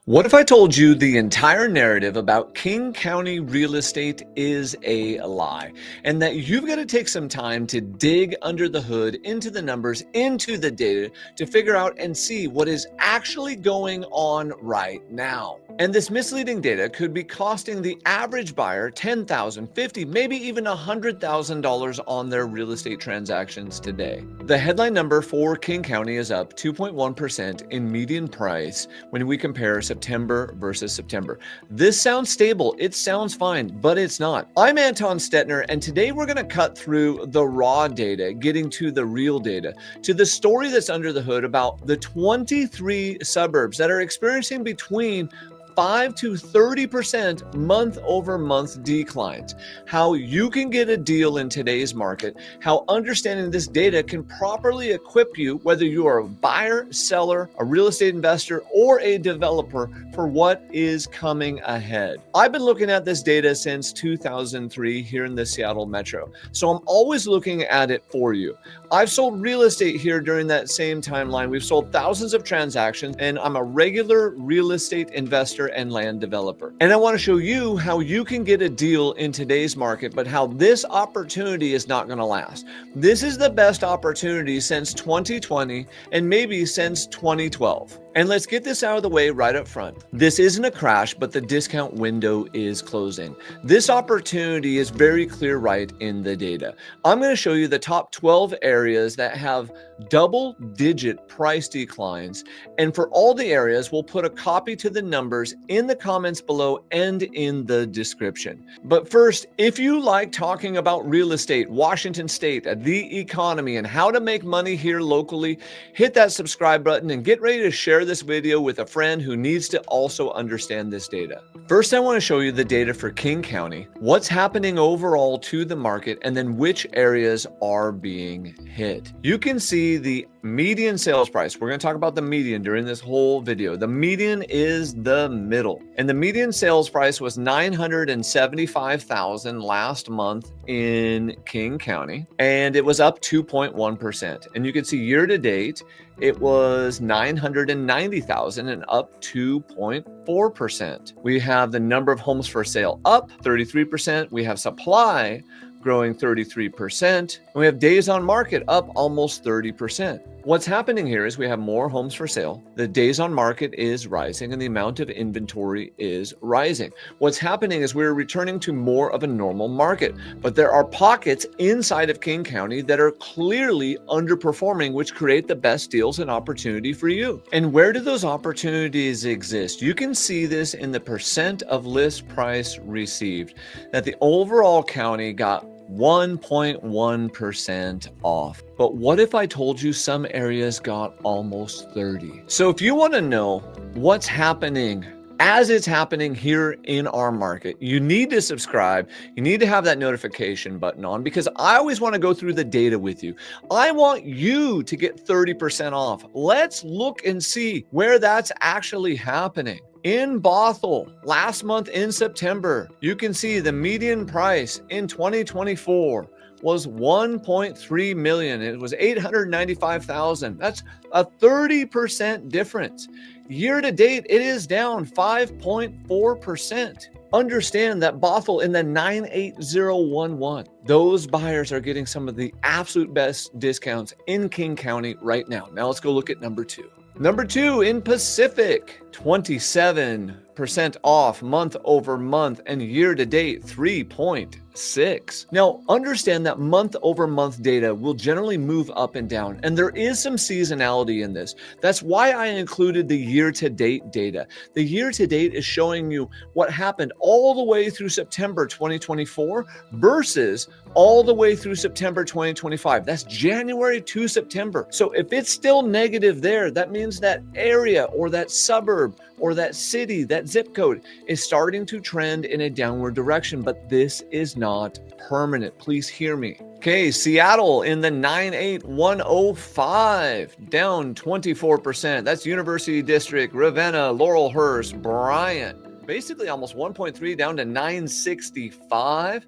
What if I told you the entire narrative about King County real estate is a lie, and that you've got to take some time to dig under the hood, into the numbers, into the data to figure out and see what is actually going on right now? And this misleading data could be costing the average buyer $10,000, $50,000, maybe even $100,000 on their real estate transactions today. The headline number for King County is up 2.1% in median price when we compare September versus September. This sounds stable, it sounds fine, but it's not. I'm Anton Stetner, and today we're going to cut through the raw data, getting to the real data, to the story that's under the hood about the 23 suburbs that are experiencing between 5 to 30% month-over-month declines. How you can get a deal in today's market, how understanding this data can properly equip you, whether you are a buyer, seller, a real estate investor, or a developer, for what is coming ahead. I've been looking at this data since 2003 here in the Seattle Metro, so I'm always looking at it for you. I've sold real estate here during that same timeline. We've sold thousands of transactions, and I'm a regular real estate investor and land developer. And I want to show you how you can get a deal in today's market, but how this opportunity is not going to last. This is the best opportunity since 2020 and maybe since 2012. And let's get this out of the way right up front. This isn't a crash, but the discount window is closing. This opportunity is very clear right in the data. I'm going to show you the top 12 areas that have double-digit price declines. And for all the areas, we'll put a copy to the numbers in the comments below and in the description. But first, if you like talking about real estate, Washington State, the economy, and how to make money here locally, hit that subscribe button and get ready to share this video with a friend who needs to also understand this data. First, I want to show you the data for King County, what's happening overall to the market, and then which areas are being hit. You can see the median sales price. We're going to talk about the median during this whole video. The median is the middle, and the median sales price was $975,000 last month in King County, and it was up 2.1%. And you can see year to date, it was $990,000 and up 2.4%. We have the number of homes for sale up 33%. We have supply growing 33%. And we have days on market up almost 30%. What's happening here is we have more homes for sale. The days on market is rising and the amount of inventory is rising. What's happening is we're returning to more of a normal market, but there are pockets inside of King County that are clearly underperforming, which create the best deals and opportunity for you. And where do those opportunities exist? You can see this in the percent of list price received, that the overall county got 1.1% off. But what if I told you some areas got almost 30? So if you want to know what's happening as it's happening here in our market, you need to subscribe. You need to have that notification button on, because I always want to go through the data with you. I want you to get 30% off. Let's look and see where that's actually happening. In Bothell, last month in September, you can see the median price in 2024 was $1.3 million. It was $895,000. That's a 30% difference. Year to date, it is down 5.4%. Understand that Bothell in the 98011, those buyers are getting some of the absolute best discounts in King County right now. Now let's go look at number two. Number two in Pacific, 27% off month over month, and year to date 3.6. Now, understand that month over month data will generally move up and down, and there is some seasonality in this. That's why I included the year to date data. The year to date is showing you what happened all the way through September 2024 versus all the way through September 2025. That's January to September. So if it's still negative there, that means that area or that suburb or that city, that zip code is starting to trend in a downward direction, but this is not permanent. Please hear me. Okay, Seattle in the 98105, down 24%. That's University District, Ravenna, Laurelhurst, Bryant. Basically almost 1.3 down to 965.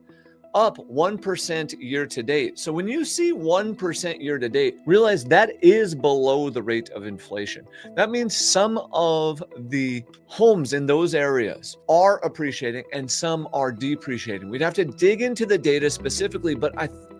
up 1% year to date. So when you see 1% year to date, realize that is below the rate of inflation. That means some of the homes in those areas are appreciating and some are depreciating. We'd have to dig into the data specifically, but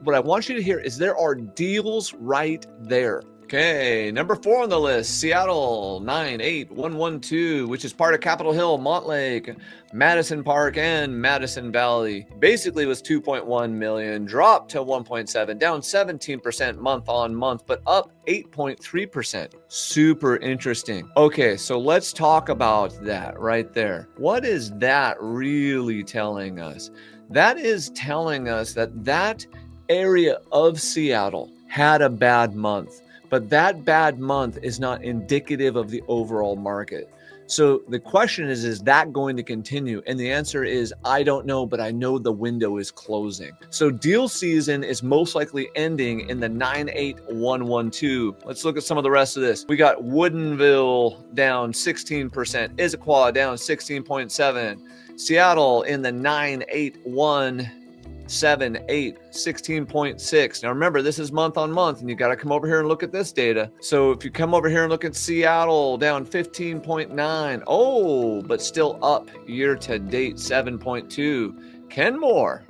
what I want you to hear is there are deals right there. Okay, number 4 on the list, Seattle 98112, which is part of Capitol Hill, Montlake, Madison Park, and Madison Valley. Basically was 2.1 million, dropped to 1.7, down 17% month on month, but up 8.3%. Super interesting. Okay, so let's talk about that right there. What is that really telling us? That is telling us that that area of Seattle had a bad month. But that bad month is not indicative of the overall market. So the question is that going to continue? And the answer is, I don't know, but I know the window is closing. So deal season is most likely ending in the 98112. Let's look at some of the rest of this. We got Woodinville down 16%, Issaquah down 16.7%, Seattle in the 98178, 16.6. Now remember, this is month on month, and you got to come over here and look at this data. So if you come over here and look at Seattle down 15.9, oh, but still up year to date 7.2. Kenmore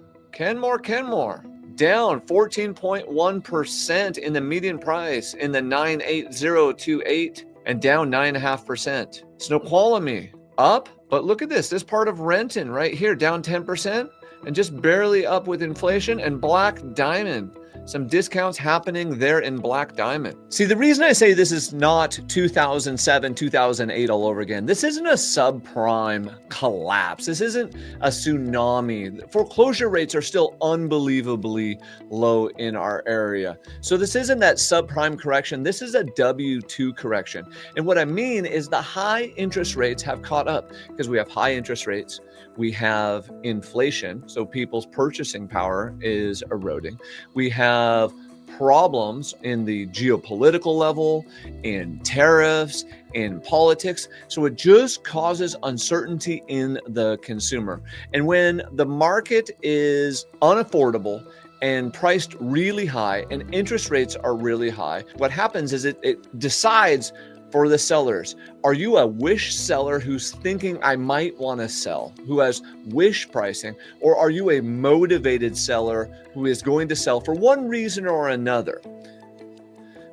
down 14.1% in the median price in the 98028 and down 9.5%. Snoqualmie up, but look at this part of Renton right here down 10%. And just barely up with inflation. And Black Diamond, some discounts happening there in Black Diamond. See, the reason I say this is not 2007, 2008 all over again, this isn't a subprime collapse. This isn't a tsunami. Foreclosure rates are still unbelievably low in our area. So this isn't that subprime correction. This is a W2 correction. And what I mean is the high interest rates have caught up because we have high interest rates. We have inflation, so people's purchasing power is eroding. We have problems in the geopolitical level, in tariffs, in politics. So it just causes uncertainty in the consumer. And when the market is unaffordable and priced really high and interest rates are really high, what happens is it decides for the sellers. Are you a wish seller who's thinking I might want to sell, who has wish pricing, or are you a motivated seller who is going to sell for one reason or another?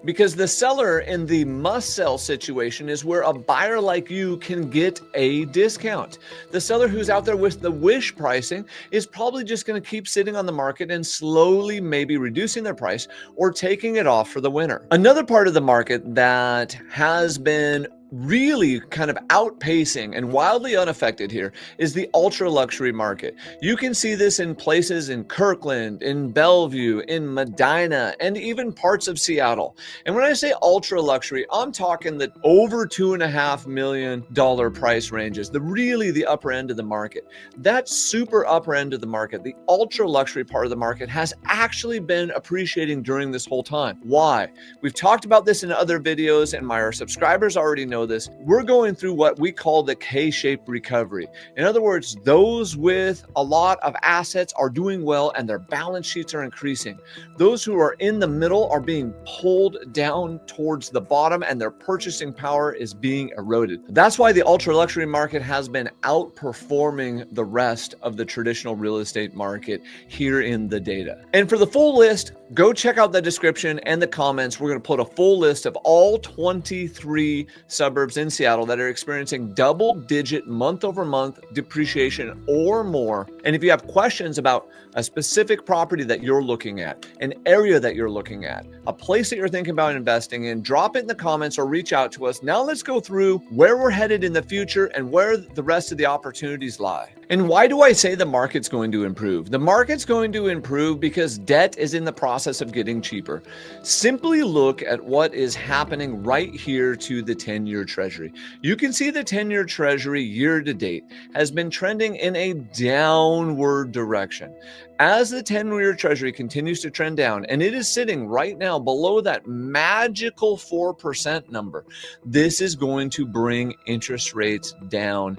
Because the seller in the must sell situation is where a buyer like you can get a discount. The seller who's out there with the wish pricing is probably just going to keep sitting on the market and slowly maybe reducing their price or taking it off for the winter. Another part of the market that has been really kind of outpacing and wildly unaffected here is the ultra luxury market. You can see this in places in Kirkland, in Bellevue, in Medina, and even parts of Seattle. And when I say ultra luxury, I'm talking the over $2.5 million price ranges, the upper end of the market. That super upper end of the market, the ultra luxury part of the market, has actually been appreciating during this whole time. Why? We've talked about this in other videos, and my subscribers already know this. We're going through what we call the K-shaped recovery. In other words, those with a lot of assets are doing well and their balance sheets are increasing. Those who are in the middle are being pulled down towards the bottom and their purchasing power is being eroded. That's why the ultra luxury market has been outperforming the rest of the traditional real estate market here in the data. And for the full list, go check out the description and the comments. We're going to put a full list of all 23 suburbs in Seattle that are experiencing double-digit month-over-month depreciation or more. And if you have questions about a specific property that you're looking at, an area that you're looking at, a place that you're thinking about investing in, drop it in the comments or reach out to us. Now let's go through where we're headed in the future and where the rest of the opportunities lie. And why do I say the market's going to improve? The market's going to improve because debt is in the process of getting cheaper. Simply look at what is happening right here to the 10-year Treasury. You can see the 10-year Treasury year to date has been trending in a downward direction. As the 10-year Treasury continues to trend down, and it is sitting right now below that magical 4% number, this is going to bring interest rates down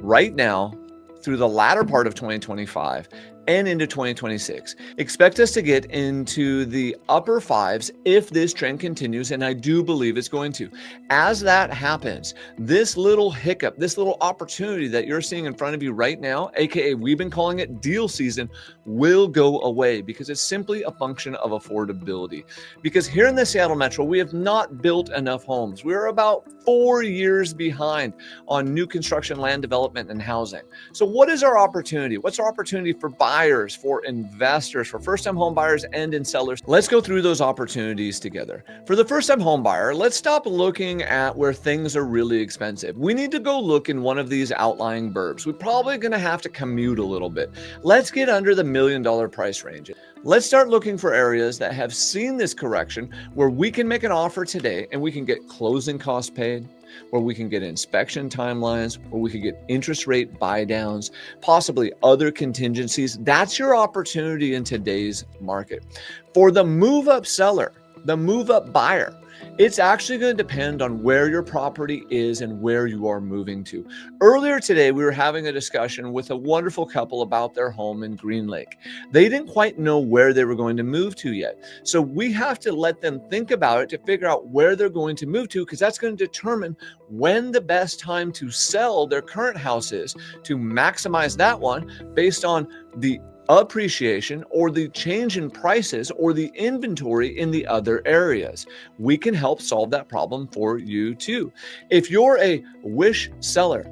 right now through the latter part of 2025 and into 2026. Expect us to get into the upper fives if this trend continues, and I do believe it's going to. As that happens, this little hiccup, this little opportunity that you're seeing in front of you right now, aka we've been calling it deal season, will go away because it's simply a function of affordability. Because here in the Seattle Metro, we have not built enough homes. We're about 4 years behind on new construction, land development, and housing. So what is our opportunity? What's our opportunity for buyers, for investors, for first-time home buyers and in sellers? Let's go through those opportunities together. For the first-time home buyer, let's stop looking at where things are really expensive. We need to go look in one of these outlying burbs. We're probably going to have to commute a little bit. Let's get under the $1 million price range. Let's start looking for areas that have seen this correction where we can make an offer today and we can get closing costs paid, where we can get inspection timelines, where we can get interest rate buy downs, possibly other contingencies. That's your opportunity in today's market. For the move up seller, the move up buyer, it's actually going to depend on where your property is and where you are moving to. Earlier today, we were having a discussion with a wonderful couple about their home in Green Lake. They didn't quite know where they were going to move to yet. So we have to let them think about it to figure out where they're going to move to, because that's going to determine when the best time to sell their current house is, to maximize that one based on the appreciation or the change in prices or the inventory in the other areas. We can help solve that problem for you too. If you're a wish seller,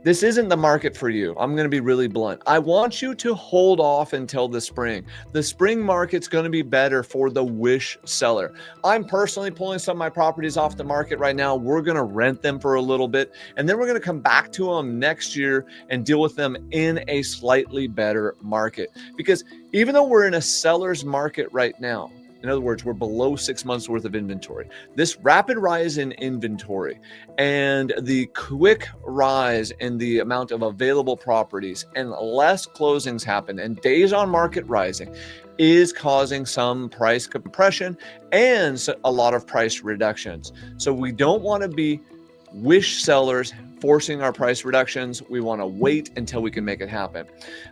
this isn't the market for you. I'm going to be really blunt. I want you to hold off until the spring. The spring market's going to be better for the wish seller. I'm personally pulling some of my properties off the market right now. We're going to rent them for a little bit, and then we're going to come back to them next year and deal with them in a slightly better market. Because even though we're in a seller's market right now, in other words, we're below 6 months worth of inventory. This rapid rise in inventory and the quick rise in the amount of available properties and less closings happen and days on market rising is causing some price compression and a lot of price reductions. So we don't want to be wish sellers forcing our price reductions. We want to wait until we can make it happen.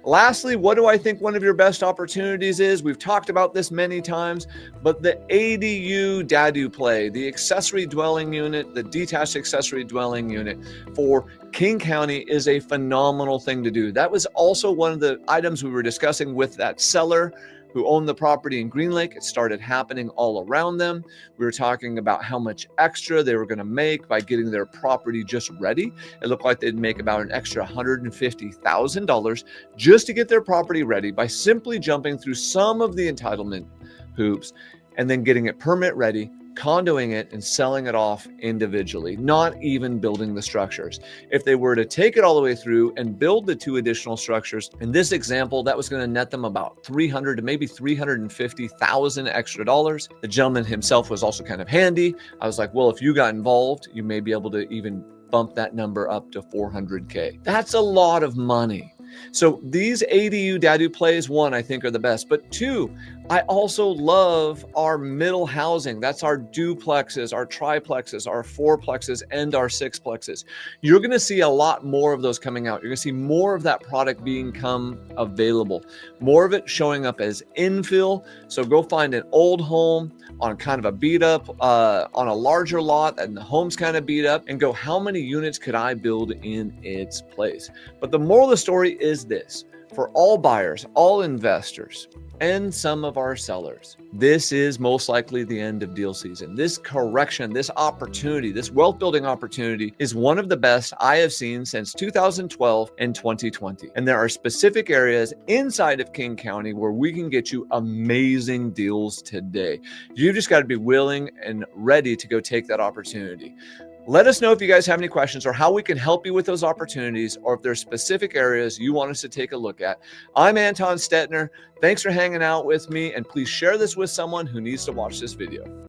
Lastly, what do I think one of your best opportunities is? We've talked about this many times, but the ADU DADU play, the accessory dwelling unit, the detached accessory dwelling unit for King County is a phenomenal thing to do. That was also one of the items we were discussing with that seller who owned the property in Green Lake. It started happening all around them. We were talking about how much extra they were going to make by getting their property just ready. It looked like they'd make about an extra $150,000 just to get their property ready by simply jumping through some of the entitlement hoops and then getting it permit ready, condoing it and selling it off individually, not even building the structures. If they were to take it all the way through and build the 2 additional structures, in this example, that was going to net them about $300,000 to maybe $350,000 extra dollars. The gentleman himself was also kind of handy. I was like, well, if you got involved, you may be able to even bump that number up to $400K. That's a lot of money. So these ADU DADU plays, one, I think are the best, but two, I also love our middle housing. That's our duplexes, our triplexes, our fourplexes, and our sixplexes. You're going to see a lot more of those coming out. You're going to see more of that product become available, more of it showing up as infill. So go find an old home on kind of a beat up, on a larger lot, and the home's kind of beat up, and go, how many units could I build in its place? But the moral of the story is this: for all buyers, all investors, and some of our sellers, this is most likely the end of deal season. This correction, this opportunity, this wealth building opportunity is one of the best I have seen since 2012 and 2020. And there are specific areas inside of King County where we can get you amazing deals today. You've just got to be willing and ready to go take that opportunity. Let us know if you guys have any questions or how we can help you with those opportunities, or if there's specific areas you want us to take a look at. I'm Anton Stetner. Thanks for hanging out with me, and please share this with someone who needs to watch this video.